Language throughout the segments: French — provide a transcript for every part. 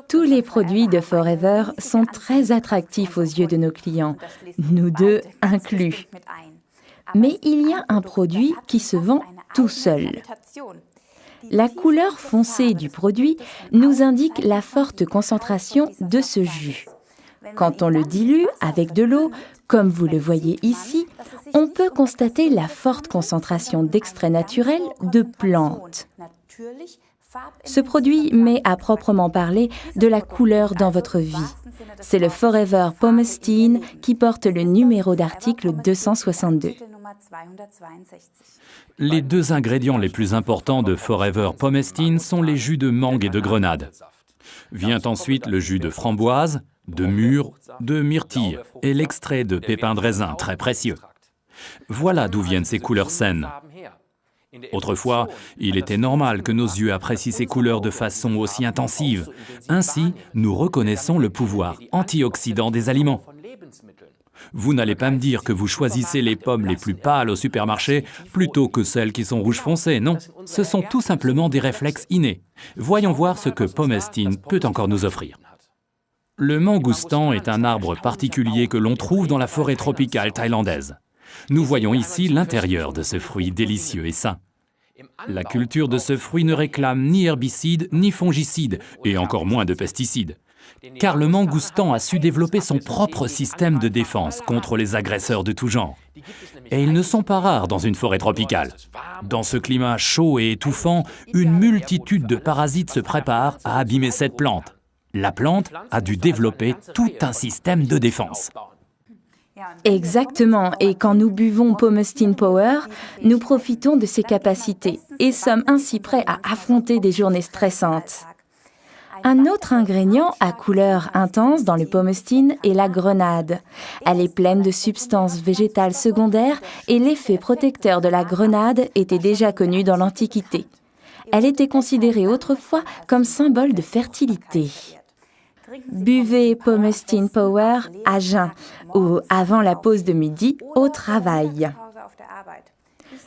Tous les produits de Forever sont très attractifs aux yeux de nos clients, nous deux inclus. Mais il y a un produit qui se vend tout seul. La couleur foncée du produit nous indique la forte concentration de ce jus. Quand on le dilue avec de l'eau, comme vous le voyez ici, on peut constater la forte concentration d'extraits naturels de plantes. Ce produit met à proprement parler de la couleur dans votre vie. C'est le Forever Pomestine qui porte le numéro d'article 262. Les deux ingrédients les plus importants de Forever Pomestine sont les jus de mangue et de grenade. Vient ensuite le jus de framboise, de mûre, de myrtille et l'extrait de pépins de raisin très précieux. Voilà d'où viennent ces couleurs saines. Autrefois, il était normal que nos yeux apprécient ces couleurs de façon aussi intensive. Ainsi, nous reconnaissons le pouvoir antioxydant des aliments. Vous n'allez pas me dire que vous choisissez les pommes les plus pâles au supermarché plutôt que celles qui sont rouge foncé, non. Ce sont tout simplement des réflexes innés. Voyons voir ce que Pomestine peut encore nous offrir. Le mangoustan est un arbre particulier que l'on trouve dans la forêt tropicale thaïlandaise. Nous voyons ici l'intérieur de ce fruit délicieux et sain. La culture de ce fruit ne réclame ni herbicides ni fongicides, et encore moins de pesticides. Car le mangoustan a su développer son propre système de défense contre les agresseurs de tout genre. Et ils ne sont pas rares dans une forêt tropicale. Dans ce climat chaud et étouffant, une multitude de parasites se préparent à abîmer cette plante. La plante a dû développer tout un système de défense. Exactement, et quand nous buvons Pomestine Power, nous profitons de ses capacités et sommes ainsi prêts à affronter des journées stressantes. Un autre ingrédient à couleur intense dans le Pomestine est la grenade. Elle est pleine de substances végétales secondaires et l'effet protecteur de la grenade était déjà connu dans l'Antiquité. Elle était considérée autrefois comme symbole de fertilité. Buvez Pomestine Power à jeun ou avant la pause de midi au travail.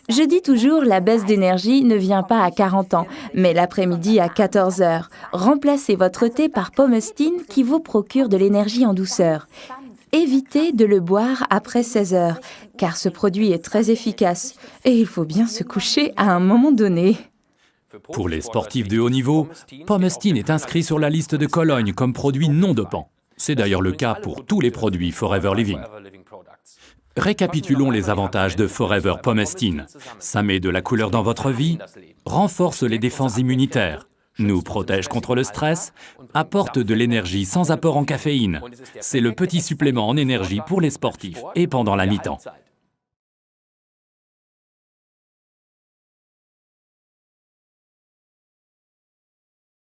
Je dis toujours, la baisse d'énergie ne vient pas à 40 ans, mais l'après-midi à 14 heures. Remplacez votre thé par Pomestine qui vous procure de l'énergie en douceur. Évitez de le boire après 16 heures, car ce produit est très efficace et il faut bien se coucher à un moment donné. Pour les sportifs de haut niveau, Pomestine est inscrit sur la liste de Cologne comme produit non dopant. C'est d'ailleurs le cas pour tous les produits Forever Living. Récapitulons les avantages de Forever Pomestine. Ça met de la couleur dans votre vie, renforce les défenses immunitaires, nous protège contre le stress, apporte de l'énergie sans apport en caféine. C'est le petit supplément en énergie pour les sportifs et pendant la mi-temps.